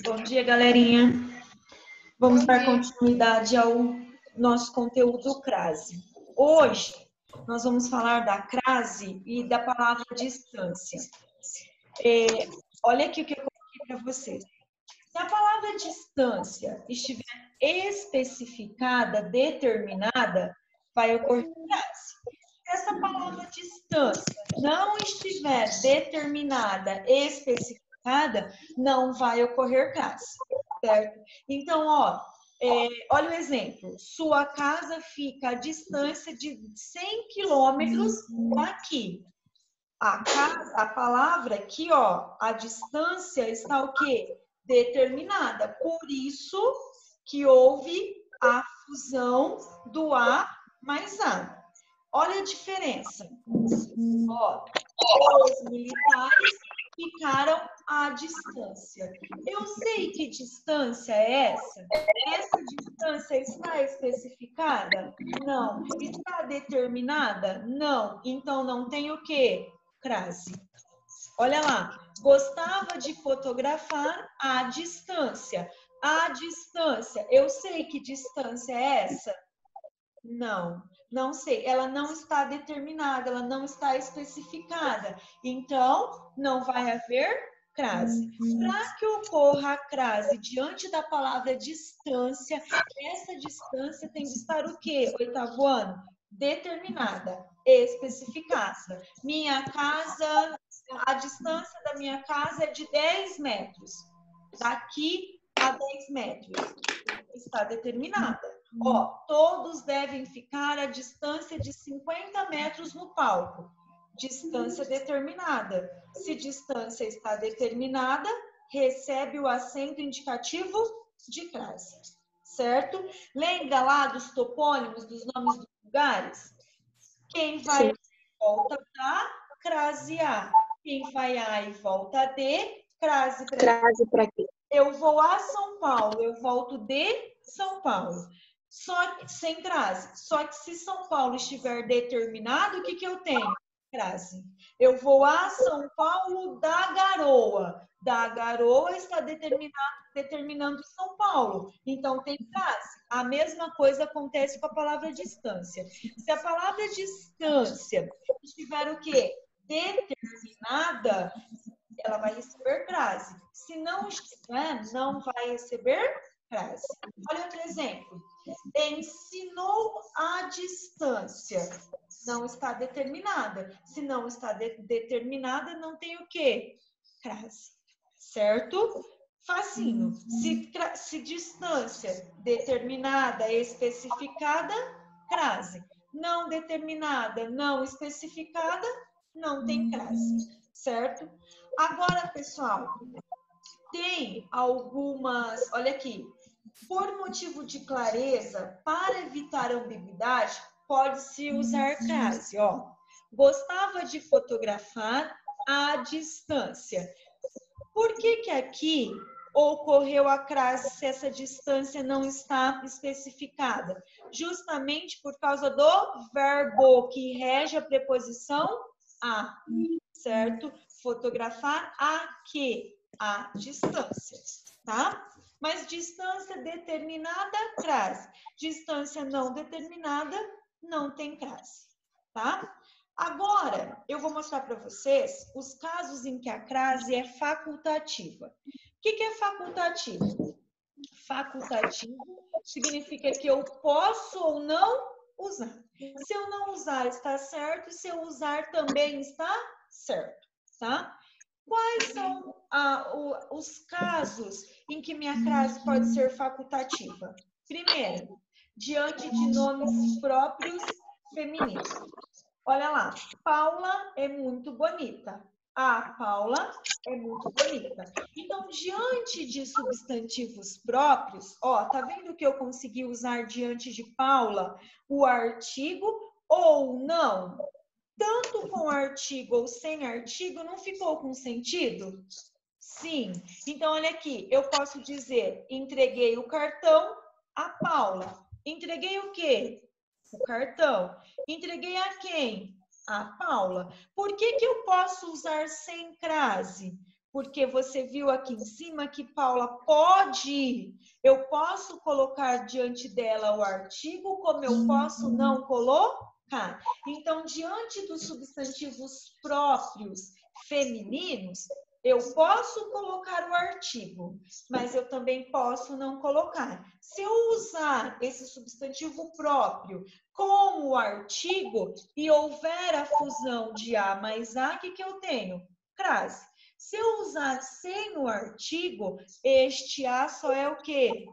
Bom dia, galerinha. Vamos dar continuidade ao nosso conteúdo crase. Hoje, nós vamos falar da crase e da palavra distância. Olha aqui o que eu coloquei para vocês. Se a palavra distância estiver especificada, determinada, vai ocorrer crase. Se essa palavra distância não estiver determinada, especificada, não vai ocorrer crase, certo? Então, olha o exemplo. Sua casa fica a distância de 100 quilômetros daqui. A palavra aqui, a distância está o quê? Determinada. Por isso que houve a fusão do A mais A. Olha a diferença. Os militares ficaram à distância. Eu sei que distância é essa? Essa distância está especificada? Não. Está determinada? Não. Então, não tem o quê? Crase. Olha lá. Gostava de fotografar à distância. À distância. Eu sei que distância é essa? Não, não sei. Ela não está determinada, ela não está especificada. Então, não vai haver crase. Para que ocorra a crase diante da palavra distância, essa distância tem de estar o quê? Oitavo ano? Determinada, especificada. Minha casa, a distância da minha casa é de 10 metros. Daqui a 10 metros. Está determinada. Todos devem ficar à distância de 50 metros no palco. Distância determinada. Se distância está determinada, recebe o acento indicativo de crase. Certo? Lembra lá dos topônimos, dos nomes dos lugares? Quem vai volta para crase A. Quem vai A e volta D, crase para quê? Eu vou a São Paulo, eu volto de São Paulo. Só que, sem crase. Só que se São Paulo estiver determinado, o que eu tenho? Crase. Eu vou a São Paulo da Garoa. Da Garoa está determinando São Paulo. Então, tem crase. A mesma coisa acontece com a palavra distância. Se a palavra distância estiver o quê? Determinada, ela vai receber crase. Se não estiver, não vai receber crase. Olha outro exemplo. Ensinou à distância. Não está determinada. Se não está determinada, não tem o quê? Crase. Certo? Facinho. Se distância determinada, especificada, crase. Não determinada, não especificada, não tem crase. Certo? Agora, pessoal, tem algumas... Olha aqui. Por motivo de clareza, para evitar ambiguidade, pode-se usar crase. Gostava de fotografar à distância. Por que aqui ocorreu a crase se essa distância não está especificada? Justamente por causa do verbo que rege a preposição a, certo? Fotografar a quê? A distância, tá? Mas distância determinada, crase. Distância não determinada, não tem crase, tá? Agora, eu vou mostrar para vocês os casos em que a crase é facultativa. O que é facultativo? Facultativo significa que eu posso ou não usar. Se eu não usar, está certo. Se eu usar, também está certo, tá? Quais são os casos em que minha crase pode ser facultativa? Primeiro, diante de nomes próprios femininos. Olha lá, Paula é muito bonita. A Paula é muito bonita. Então, diante de substantivos próprios, tá vendo que eu consegui usar diante de Paula o artigo ou não? Tanto com artigo ou sem artigo, não ficou com sentido? Sim. Então, olha aqui, eu posso dizer, entreguei o cartão a Paula. Entreguei o quê? O cartão. Entreguei a quem? A Paula. Por que eu posso usar sem crase? Porque você viu aqui em cima que Paula pode, eu posso colocar diante dela o artigo, como eu posso não colocar. Então, diante dos substantivos próprios femininos, eu posso colocar o artigo, mas eu também posso não colocar. Se eu usar esse substantivo próprio com o artigo e houver a fusão de A mais A, o que eu tenho? Crase. Se eu usar sem o artigo, este A só é o quê?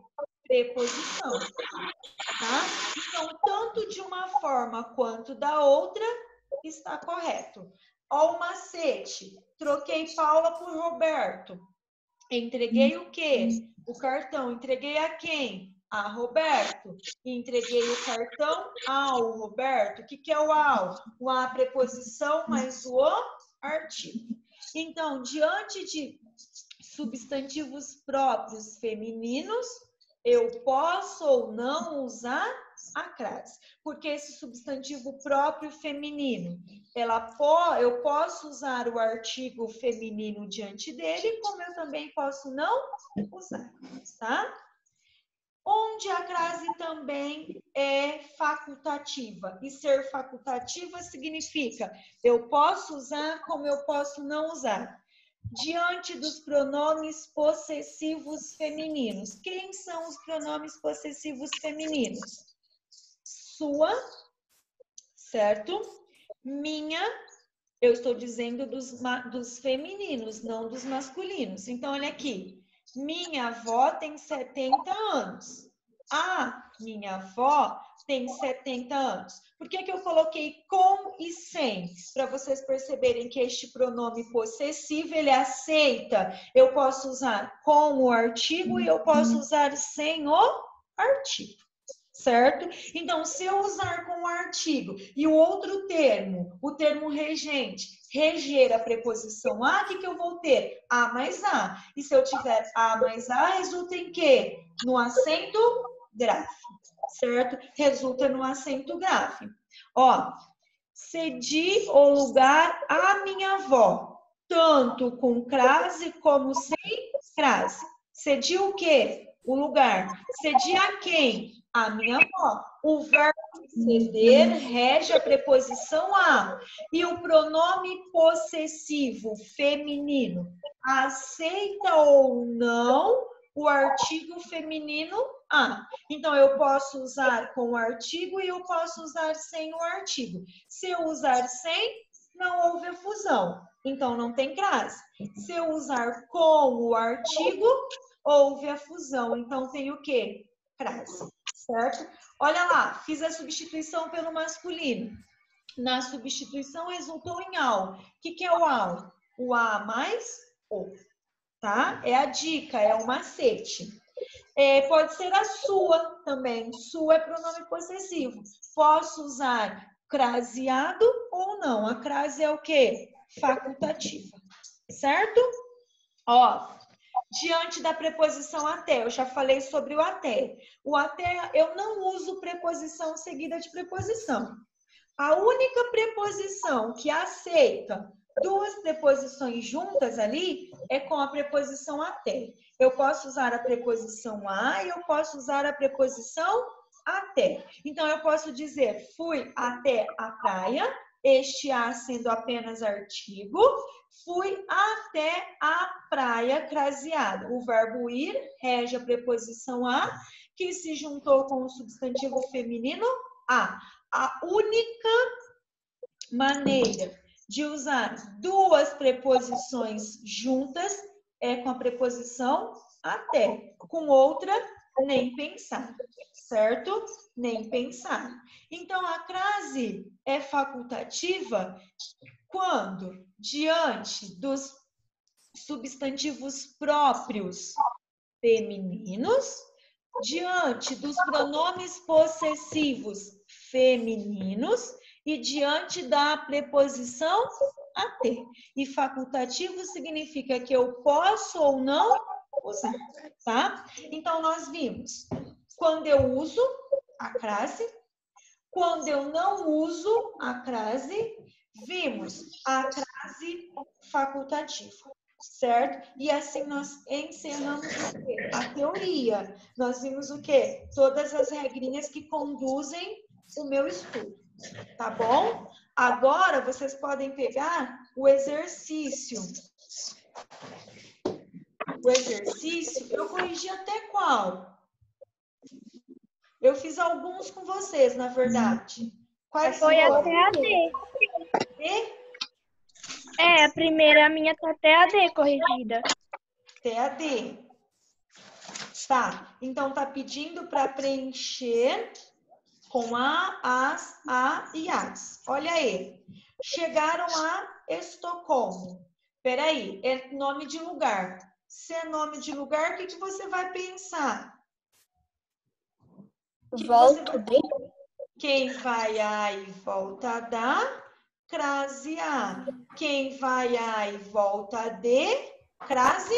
Preposição. Tá? Então, tanto de uma forma quanto da outra, está correto. Ó o macete. Troquei Paula por Roberto. Entreguei o quê? O cartão. Entreguei a quem? A Roberto. Entreguei o cartão ao Roberto. O que é o ao? O a preposição mais o artigo. Então, diante de substantivos próprios femininos, eu posso ou não usar a crase. Porque esse substantivo próprio feminino, eu posso usar o artigo feminino diante dele, como eu também posso não usar, tá? Onde a crase também é facultativa. E ser facultativa significa eu posso usar como eu posso não usar. Diante dos pronomes possessivos femininos. Quem são os pronomes possessivos femininos? Sua, certo? Minha, eu estou dizendo dos femininos, não dos masculinos. Então, olha aqui. Minha avó tem 70 anos. A minha avó tem 70 anos. Por que eu coloquei com e sem? Para vocês perceberem que este pronome possessivo, ele aceita. Eu posso usar com o artigo e eu posso usar sem o artigo. Certo? Então, se eu usar com o artigo e o outro termo, o termo regente, reger a preposição a, o que eu vou ter? A mais a. E se eu tiver a mais a, resulta em quê? No acento grave, certo? Resulta no acento grave. Ó, cedi o lugar à minha avó, tanto com crase como sem crase. Cedi o quê? O lugar. Cedi a quem? A minha avó. O verbo ceder rege a preposição a. E o pronome possessivo feminino aceita ou não o artigo feminino a. Então, eu posso usar com o artigo e eu posso usar sem o artigo. Se eu usar sem, não houve a fusão. Então, não tem crase. Se eu usar com o artigo, houve a fusão. Então, tem o quê? Crase. Certo? Olha lá, fiz a substituição pelo masculino. Na substituição, resultou em ao. O que é o ao? O a mais o. Tá? É a dica, é o macete. Pode ser a sua também. Sua é pronome possessivo. Posso usar craseado ou não. A crase é o quê? Facultativa. Certo? Ó, diante da preposição até, eu já falei sobre o até. O até, eu não uso preposição seguida de preposição. A única preposição que aceita duas preposições juntas ali é com a preposição até. Eu posso usar a preposição a e eu posso usar a preposição até. Então, eu posso dizer, fui até a praia, este a sendo apenas artigo, fui até a praia craseado. O verbo ir rege a preposição a, que se juntou com o substantivo feminino a. A única maneira de usar duas preposições juntas é com a preposição até. Com outra, nem pensar, certo? Nem pensar. Então, a crase é facultativa quando, diante dos substantivos próprios femininos, diante dos pronomes possessivos femininos e diante da preposição até. E facultativo significa que eu posso ou não usar, tá? Então, nós vimos quando eu uso a crase, quando eu não uso a crase, vimos a crase facultativa. certo? E assim nós encerramos o quê? A teoria. Nós vimos o quê? Todas as regrinhas que conduzem o meu estudo, tá bom? Agora vocês podem pegar o exercício. O exercício, eu corrigi até qual? Eu fiz alguns com vocês, na verdade. Quais Foi foram? até a D. E A primeira, a minha tá até a D corrigida. até a D. Tá, então tá pedindo para preencher com a e as. Olha aí. Chegaram a Estocolmo. Peraí, é nome de lugar. Se é nome de lugar, o que você vai pensar? Volto D. Quem vai a e volta da, crase a. Quem vai a e volta de, crase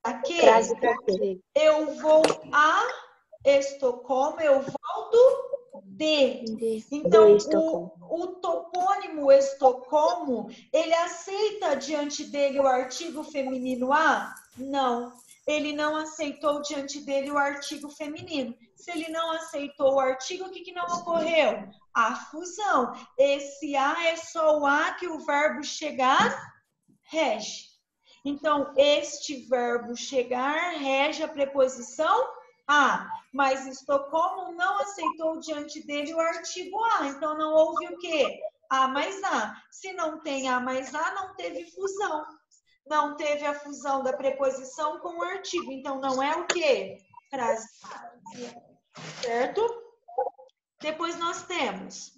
a quê? Crase pra quê? Eu vou a Estocolmo, eu volto de. Então, o topônimo Estocolmo, ele aceita diante dele o artigo feminino a? Não. Ele não aceitou diante dele o artigo feminino. Se ele não aceitou o artigo, o que não ocorreu? A fusão. Esse a é só o a que o verbo chegar rege. Então, este verbo chegar rege a preposição a, mas Estocolmo não aceitou diante dele o artigo a, então não houve o quê? A mais a. Se não tem a mais a, não teve fusão. Não teve a fusão da preposição com o artigo, então não é o quê? Crase. Certo? Depois nós temos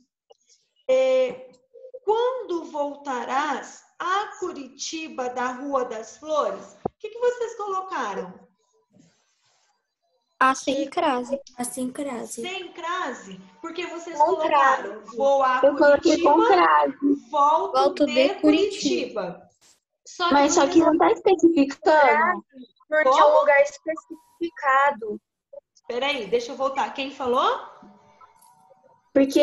quando voltarás a Curitiba da Rua das Flores? O que vocês colocaram? Sem crase. Sem crase. Sem crase? Porque vocês Com colocaram crase. vou a Eu coloquei Curitiba, com crase. volto de Curitiba. Mas só que não tá especificando. Porque Como? é um lugar especificado. Peraí, deixa eu voltar. Quem falou? Porque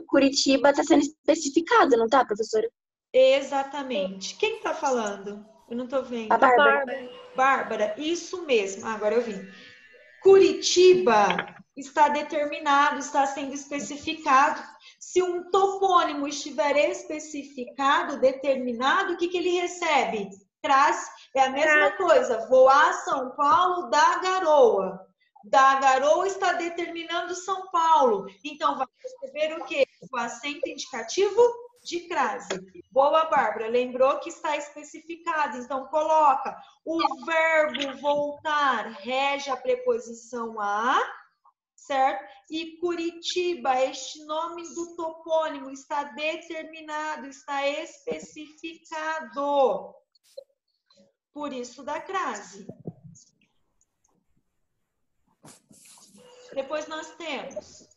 Curitiba tá sendo especificado, não tá, professora? Exatamente. Quem tá falando? Eu não tô vendo. A Bárbara. Bárbara, isso mesmo. Agora eu vi. Curitiba está determinado, está sendo especificado. Se um topônimo estiver especificado, determinado, o que ele recebe? Crase. É a mesma coisa. Vou a São Paulo da Garoa. Da Garoa está determinando São Paulo. Então, vai receber o quê? O acento indicativo de crase. Boa, Bárbara. Lembrou que está especificado. Então, coloca o verbo voltar rege a preposição a, certo? E Curitiba, este nome do topônimo está determinado, está especificado. Por isso da crase. Depois nós temos,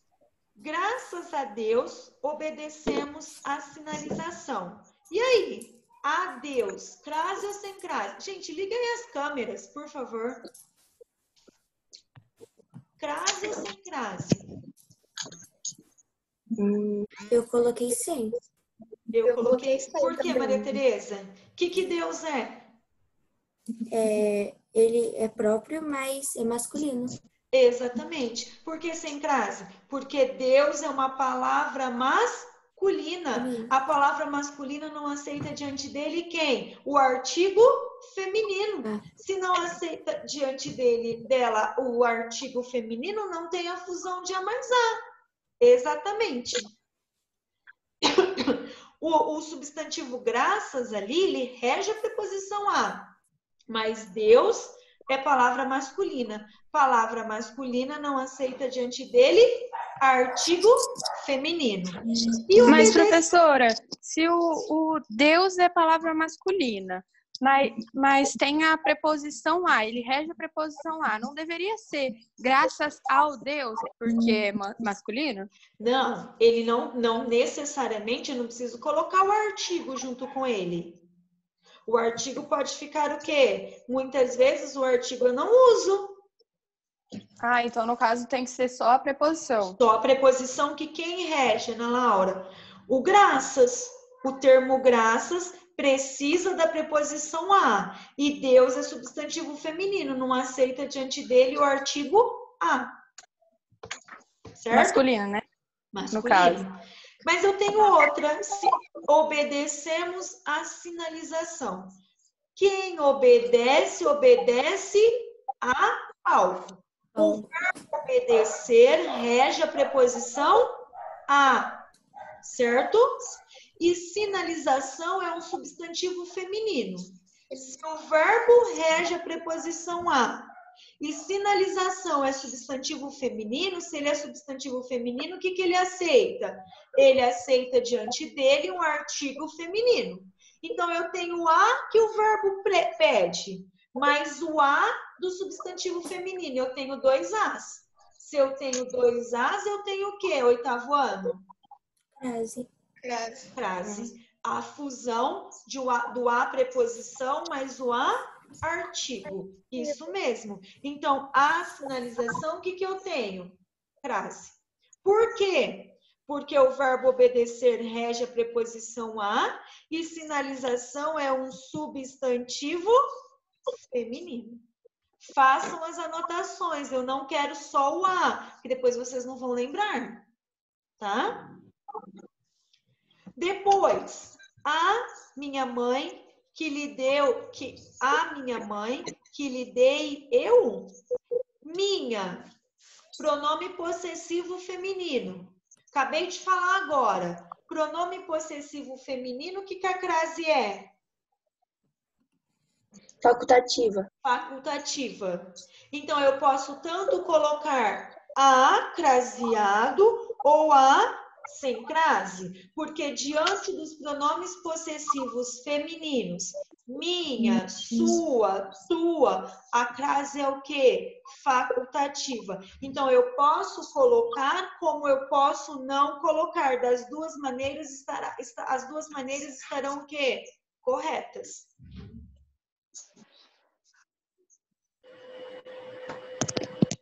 graças a Deus, obedecemos a sinalização. E aí? A Deus, crase ou sem crase? Gente, liguem as câmeras, por favor. Crase ou sem crase? Eu coloquei sem. Eu coloquei. Por que, Maria Tereza? O que Deus é? Ele é próprio, mas é masculino. Exatamente. Por que sem crase? Porque Deus é uma palavra masculina. A palavra masculina não aceita diante dele quem? O artigo feminino. Se não aceita diante dela o artigo feminino, não tem a fusão de a mais a. Exatamente. O substantivo graças ali, ele rege a preposição a. Mas Deus é palavra masculina. Palavra masculina não aceita diante dele artigo feminino. Mas, professora, se o Deus é palavra masculina, mas tem a preposição a, ele rege a preposição a, não deveria ser graças ao Deus, porque é masculino? Não, ele não necessariamente, eu não preciso colocar o artigo junto com ele. O artigo pode ficar o quê? Muitas vezes o artigo eu não uso. Ah, então no caso tem que ser só a preposição. Só a preposição que quem rege, Ana Laura? O graças. O termo graças precisa da preposição a. E Deus é substantivo feminino, não aceita diante dele o artigo a. Certo? Masculino, né? Masculino. No caso. Mas eu tenho outra. Se obedecemos à sinalização. Quem obedece, obedece a algo. O verbo obedecer rege a preposição a, certo? E sinalização é um substantivo feminino. Se o verbo rege a preposição a e sinalização é substantivo feminino, se ele é substantivo feminino, o que ele aceita? Ele aceita diante dele um artigo feminino. Então, eu tenho o a que o verbo pede, mais o a do substantivo feminino. Eu tenho 2 as. Se eu tenho 2 as, eu tenho o quê? 8º ano? Frase. A fusão do a preposição mais o a artigo. Isso mesmo. Então, a sinalização, o que eu tenho? Frase. Por quê? Porque o verbo obedecer rege a preposição a e sinalização é um substantivo feminino. Façam as anotações. Eu não quero só o a, que depois vocês não vão lembrar. Tá? Depois, a minha mãe que lhe deu, a minha mãe que lhe dei eu, minha, pronome possessivo feminino. Acabei de falar agora. Pronome possessivo feminino, o que a crase é? Facultativa. Facultativa. Então, eu posso tanto colocar a craseado ou a sem crase, porque diante dos pronomes possessivos femininos, minha, sua, tua, a crase é o quê? Facultativa. Então, eu posso colocar como eu posso não colocar. Das duas maneiras as duas maneiras estarão o quê? Corretas.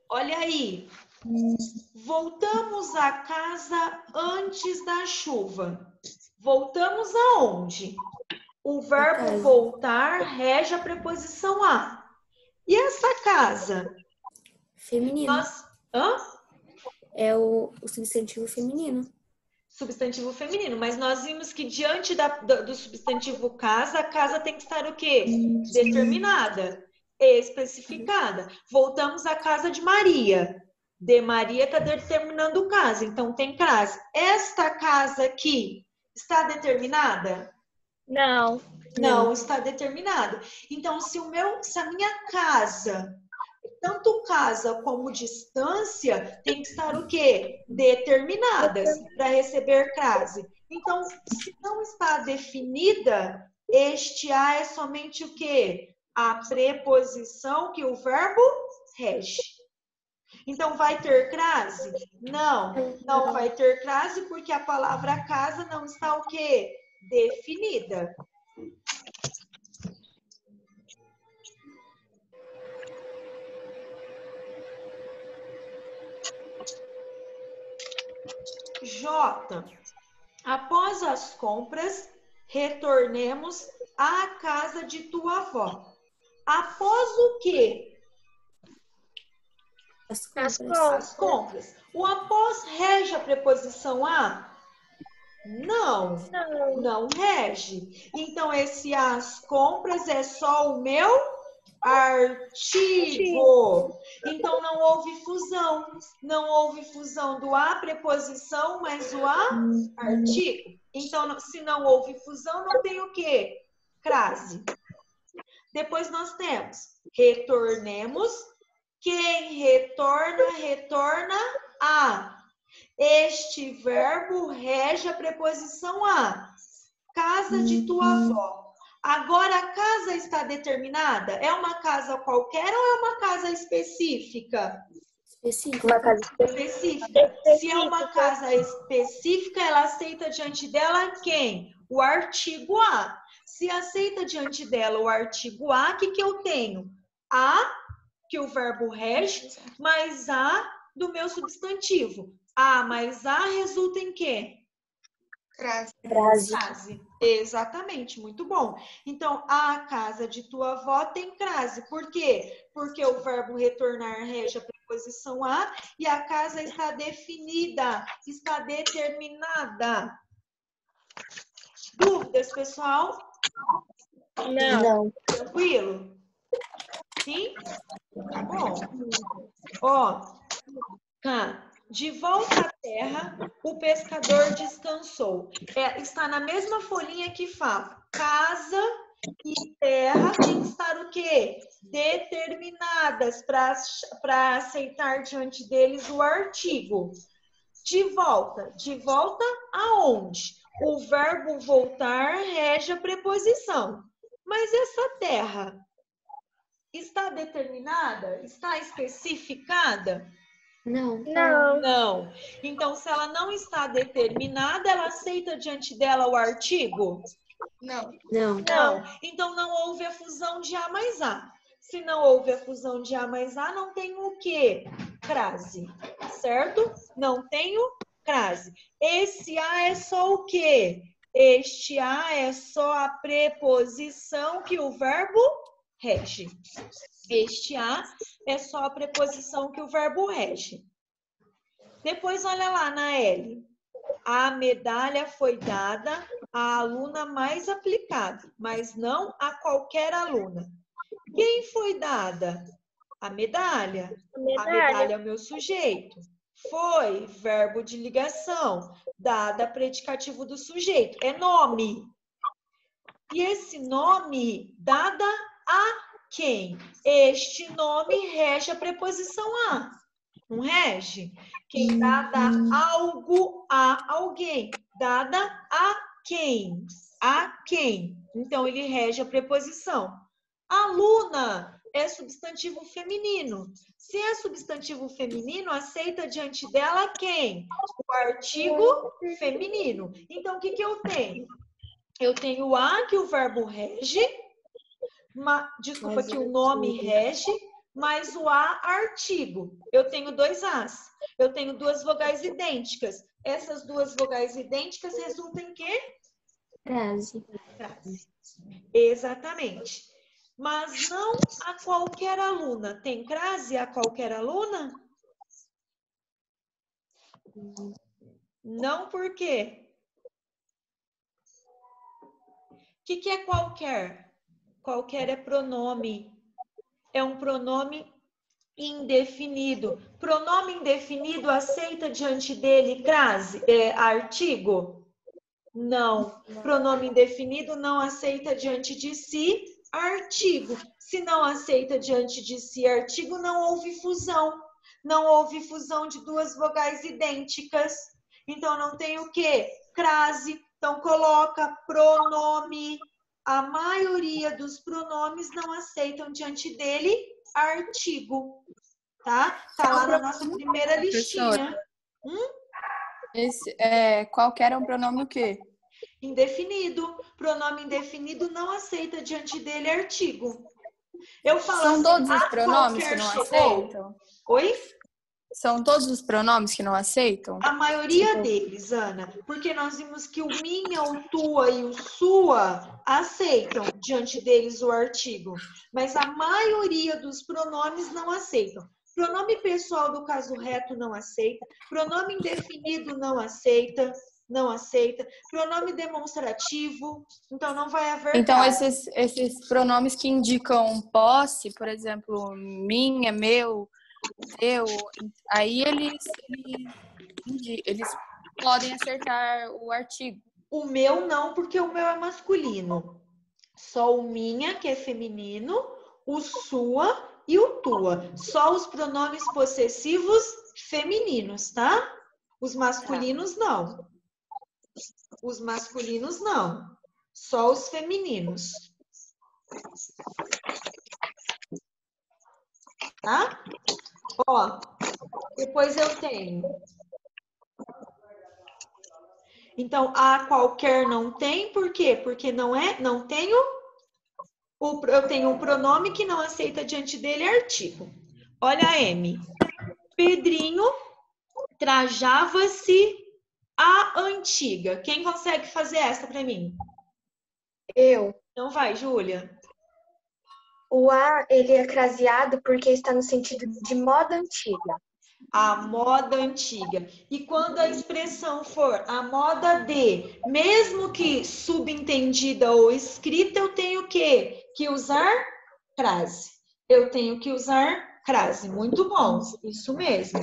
Olha aí. Voltamos à casa antes da chuva. Voltamos aonde? O verbo voltar rege a preposição a. E essa casa? Feminino. É o substantivo feminino. Substantivo feminino. Mas nós vimos que diante do substantivo casa, a casa tem que estar o quê? Determinada, especificada. Voltamos à casa de Maria. De Maria está determinando o casa, então tem crase. Esta casa aqui está determinada? Não. Não está determinada. Então, se a minha casa, tanto casa como distância, tem que estar o quê? Determinadas para receber crase. Então, se não está definida, este a é somente o quê? A preposição que o verbo rege. Então, vai ter crase? Não, não vai ter crase porque a palavra casa não está o quê? Definida. J. Após as compras, retornemos à casa de tua avó. Após o quê? As compras. O após rege a preposição a? Não, não rege. Então, esse as compras é só o meu artigo. Então, não houve fusão. Não houve fusão do a preposição mais o a artigo. Então, se não houve fusão, não tem o quê? Crase. Depois nós temos retornemos. Quem retorna, retorna a. Este verbo rege a preposição a. Casa de tua avó. Agora, a casa está determinada? É uma casa qualquer ou é uma casa específica? Uma casa específica. Se é uma casa específica, ela aceita diante dela quem? O artigo a. Se aceita diante dela o artigo a, o que eu tenho? A, que o verbo rege, mais a do meu substantivo. A mais a resulta em quê? Crase. Exatamente, muito bom. Então, a casa de tua avó tem crase. Por quê? Porque o verbo retornar rege a preposição a e a casa está definida, está determinada. Dúvidas, pessoal? Não. Tranquilo? Sim? Tá bom. Ó, de volta à terra, o pescador descansou. Está na mesma folhinha que fala. Casa e terra tem que estar o quê? Determinadas para aceitar diante deles o artigo. De volta. De volta aonde? O verbo voltar rege a preposição. Mas essa terra está determinada? Está especificada? Não. Não. Então, se ela não está determinada, ela aceita diante dela o artigo? Não. Não. Então, não houve a fusão de A mais A. Se não houve a fusão de A mais A, não tem o quê? Crase. Certo? Não tenho crase. Esse A é só o quê? Este A é só a preposição que o verbo rege. Este A é só a preposição que o verbo rege. Depois, olha lá na L. A medalha foi dada à aluna mais aplicada, mas não a qualquer aluna. Quem foi dada? A medalha. A medalha é o meu sujeito. Foi, verbo de ligação. Dada, predicativo do sujeito. É nome. E esse nome, dada a quem? Este nome rege a preposição a. Não rege? Quem dada algo a alguém. Dada a quem? A quem? Então, ele rege a preposição. Aluna é substantivo feminino. Se é substantivo feminino, aceita diante dela quem? O artigo feminino. Então, o que eu tenho? Eu tenho a, que o verbo rege. Desculpa, que o nome rege, mas o a, artigo. Eu tenho dois as. Eu tenho duas vogais idênticas. Essas duas vogais idênticas resultam em quê? Crase. Exatamente. Mas não a qualquer aluna. Tem crase a qualquer aluna? Não, por quê? O que é qualquer? Qualquer é pronome. É um pronome indefinido. Pronome indefinido aceita diante dele crase, artigo? Não. Pronome indefinido não aceita diante de si artigo. Se não aceita diante de si artigo, não houve fusão. Não houve fusão de duas vogais idênticas. Então, não tem o quê? Crase. Então, coloca pronome. A maioria dos pronomes não aceitam diante dele artigo. Tá? Tá lá na nossa primeira listinha. Qualquer é um pronome o quê? Indefinido. Pronome indefinido não aceita diante dele artigo. Eu falo São assim, todos os pronomes que não aceitam? Oi? São todos os pronomes que não aceitam? A maioria deles, Ana. Porque nós vimos que o minha, o tua e o sua aceitam diante deles o artigo. Mas a maioria dos pronomes não aceitam. Pronome pessoal do caso reto não aceita. Pronome indefinido não aceita. Não aceita. Pronome demonstrativo, então não vai haver. Então, esses pronomes que indicam posse, por exemplo, minha, meu, teu, aí eles podem acertar o artigo. O meu não, porque o meu é masculino. Só o minha, que é feminino, o sua e o tua. Só os pronomes possessivos femininos, tá? Os masculinos não. Os masculinos não. Só os femininos. Tá? Ó, depois eu tenho. Então, a qualquer não tem, por quê? Porque não tenho. Eu tenho um pronome que não aceita diante dele artigo. Olha a M. Pedrinho trajava-se a antiga. Quem consegue fazer essa para mim? Eu. Então vai, Júlia. O a, ele é craseado porque está no sentido de moda antiga. A moda antiga. E quando a expressão for a moda de, mesmo que subentendida ou escrita, eu tenho que usar crase. Eu tenho que usar crase. Muito bom, isso mesmo.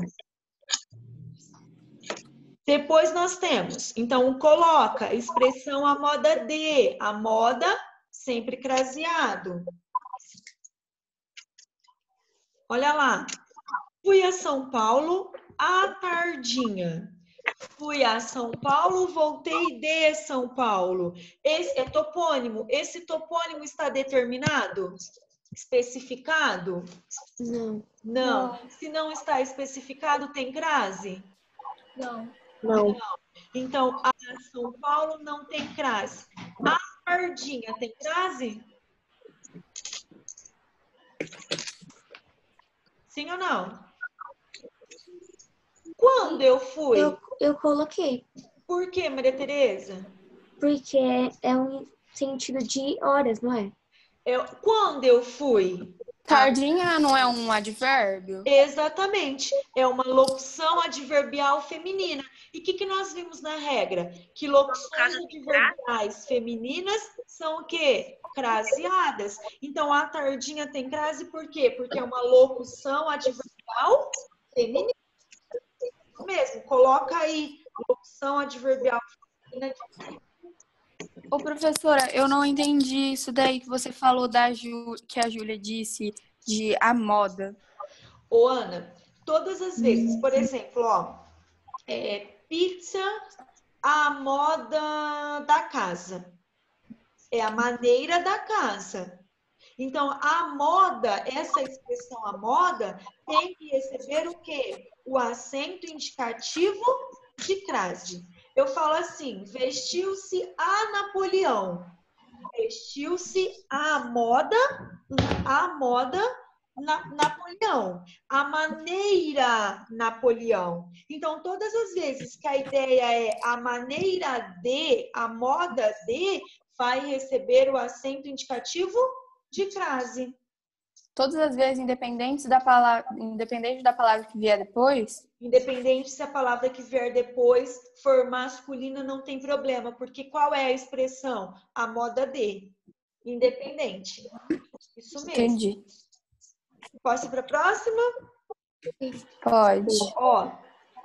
Depois nós temos, então, coloca a expressão a moda de, a moda sempre craseado. Olha lá. Fui a São Paulo à tardinha. Fui a São Paulo, voltei de São Paulo. Esse é topônimo. Esse topônimo está determinado? Especificado? Não. Não. Se não está especificado, tem crase? Não. Não. Então, a São Paulo não tem crase. A tardinha tem crase? Sim ou não? Quando eu fui? Eu coloquei. Por quê, Maria Tereza? Porque é um sentido de horas, não é? Quando eu fui? Tardinha não é um advérbio? Exatamente. É uma locução adverbial feminina. E o que nós vimos na regra? Que locuções adverbiais femininas são o quê? Craseadas. Então, a tardinha tem crase por quê? Porque é uma locução adverbial feminina. Mesmo, coloca aí, locução adverbial feminina. Ô, professora, eu não entendi isso daí que você falou que a Júlia disse de a moda. Ô, Ana, todas as vezes, por exemplo, ó, pizza à moda da casa. É a maneira da casa. Então, a moda, essa expressão a moda, tem que receber o quê? O acento indicativo de crase. Eu falo assim, vestiu-se a Napoleão. Vestiu-se a moda Napoleão. A maneira Napoleão. Então, todas as vezes que a ideia é a maneira de, a moda de, vai receber o acento indicativo de crase. Todas as vezes, independente da palavra que vier depois? Independente se a palavra que vier depois for masculina, não tem problema, porque qual é a expressão? A moda de. Independente. Isso mesmo. Entendi. Posso ir para a próxima? Pode. Ó,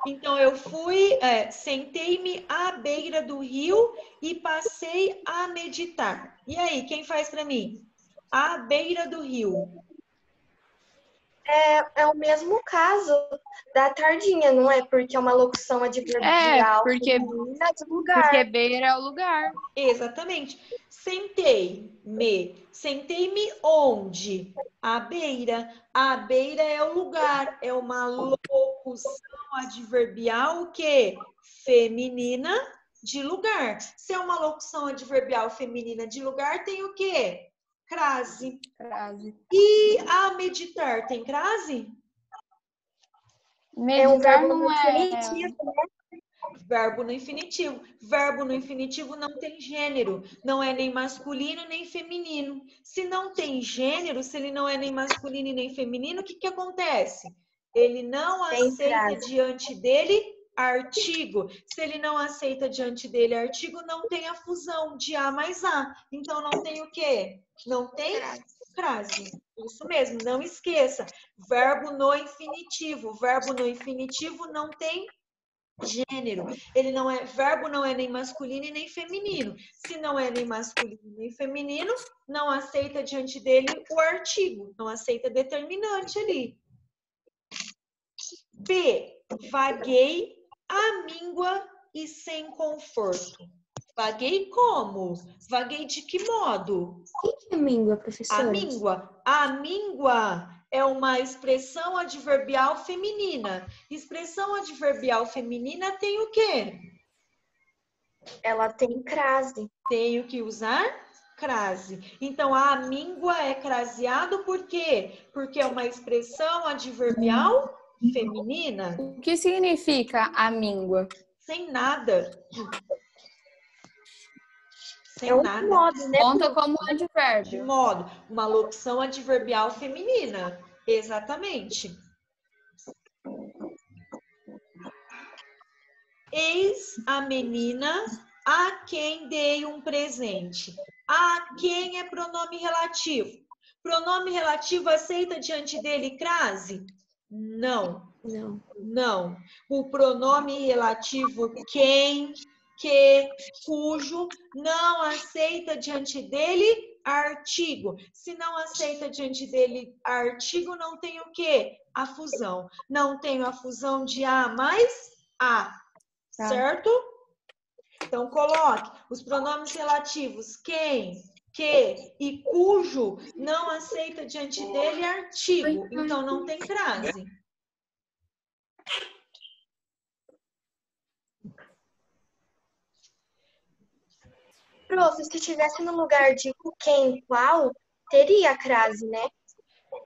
então eu fui, sentei-me à beira do rio e passei a meditar. E aí, quem faz para mim? À beira do rio. É o mesmo caso da tardinha, não é? Porque é uma locução adverbial feminina de lugar. Porque beira é o lugar. Exatamente. Sentei-me. Sentei-me onde? À beira. À beira é o lugar. É uma locução adverbial que feminina de lugar. Se é uma locução adverbial feminina de lugar, tem o quê? Crase. E a meditar tem crase? Meditar é um verbo não infinitivo, né? Verbo no infinitivo. Verbo no infinitivo não tem gênero. Não é nem masculino nem feminino. Se não tem gênero, se ele não é nem masculino e nem feminino, o que acontece? Ele não aceita diante dele artigo. Se ele não aceita diante dele artigo, não tem a fusão de A mais A. Então, não tem o quê? Não tem crase. Isso mesmo, não esqueça. Verbo no infinitivo. Verbo no infinitivo não tem gênero. Verbo não é nem masculino e nem feminino. Se não é nem masculino nem feminino, não aceita diante dele o artigo. Não aceita determinante ali. B. Vaguei à míngua e sem conforto. Vaguei como? Vaguei de que modo? O que é míngua, professora? A míngua é uma expressão adverbial feminina. Expressão adverbial feminina tem o quê? Ela tem crase. Tenho que usar crase. Então, a míngua é craseado por quê? Porque é uma expressão adverbial feminina. O que significa a míngua? Sem nada. Sem nada. Modo, né? Conta como advérbio. De modo. Uma locução adverbial feminina. Exatamente. Eis a menina a quem dei um presente. A quem é pronome relativo. Pronome relativo aceita diante dele crase? Não. Não. Não. O pronome relativo quem, que, cujo, não aceita diante dele artigo. Se não aceita diante dele artigo, não tem o quê? A fusão. Não tenho a fusão de a mais a. Certo? Então, coloque os pronomes relativos quem, que e cujo não aceita diante dele artigo. Então, não tem crase. Prof, se estivesse no lugar de quem, qual, teria a crase, né?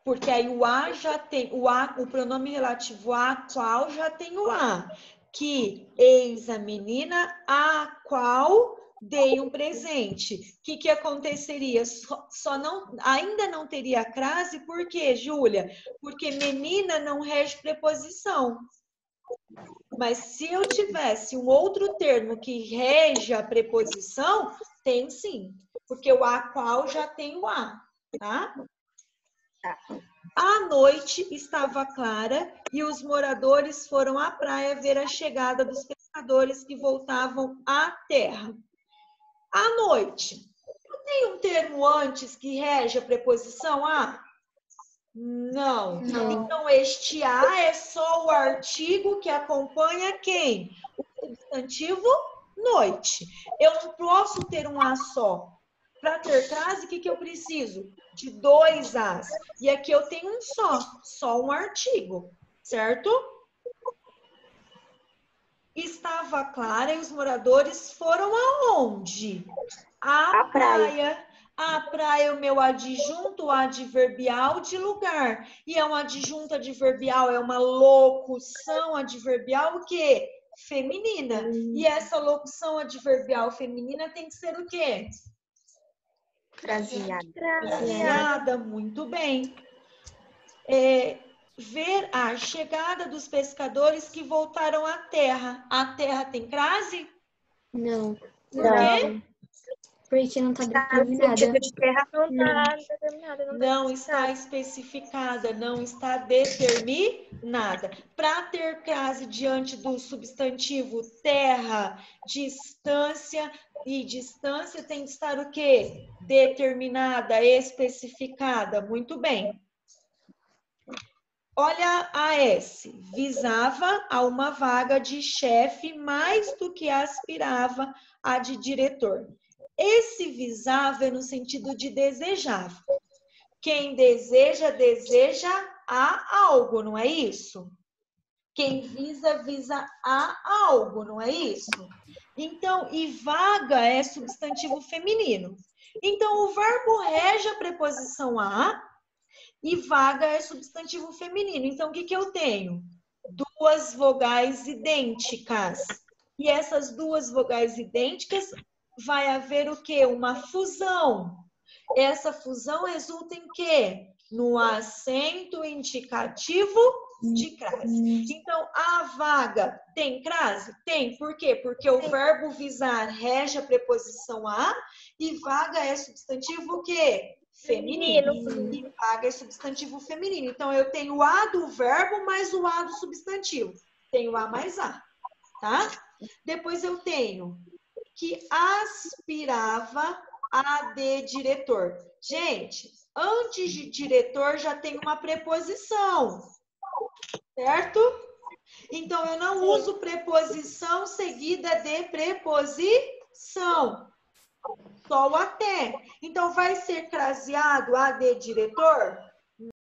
Porque aí o a já tem, o pronome relativo a qual já tem o a. Que eis a menina a qual dei um presente. O que aconteceria? Ainda não teria crase, por quê, Júlia? Porque menina não rege preposição. Mas se eu tivesse um outro termo que rege a preposição, tem sim. Porque o a qual já tem o a, tá? A noite estava clara e os moradores foram à praia ver a chegada dos pescadores que voltavam à terra. À noite. Não tem um termo antes que rege a preposição a? Não. Então, este a é só o artigo que acompanha quem? O substantivo noite. Eu não posso ter um a só. Para ter crase, o que eu preciso? De 2 as. E aqui eu tenho um só um artigo, certo? Estava clara e os moradores foram aonde? À praia. A praia é o meu adjunto adverbial de lugar. E é um adjunto adverbial, é uma locução adverbial o quê? Feminina. E essa locução adverbial feminina tem que ser o quê? Craseada, muito bem. Ver a chegada dos pescadores que voltaram à terra. A terra tem crase? Não. Por quê? Porque não está determinada. Não está especificada, não está determinada. Para ter crase diante do substantivo terra, distância, e distância tem que estar o quê? Determinada, especificada. Muito bem. Olha a S. Visava a uma vaga de chefe mais do que aspirava a de diretor. Esse visava é no sentido de desejava. Quem deseja, deseja a algo, não é isso? Quem visa, visa a algo, não é isso? Então, e vaga é substantivo feminino. Então, o verbo rege a preposição a e vaga é substantivo feminino. Então, o que eu tenho? 2 vogais idênticas. E essas 2 vogais idênticas vai haver o quê? Uma fusão. Essa fusão resulta em quê? No acento indicativo de crase. Então, a vaga tem crase? Tem. Por quê? Porque o verbo visar rege a preposição a e vaga é substantivo o quê? Feminino. E vaga é substantivo feminino. Então, eu tenho o a do verbo mais o a do substantivo. Tenho a mais a, tá? Depois eu tenho que aspirava a de diretor. Gente, antes de diretor já tem uma preposição, certo? Então, eu não uso preposição seguida de preposição. Só o até. Então, vai ser craseado a de diretor?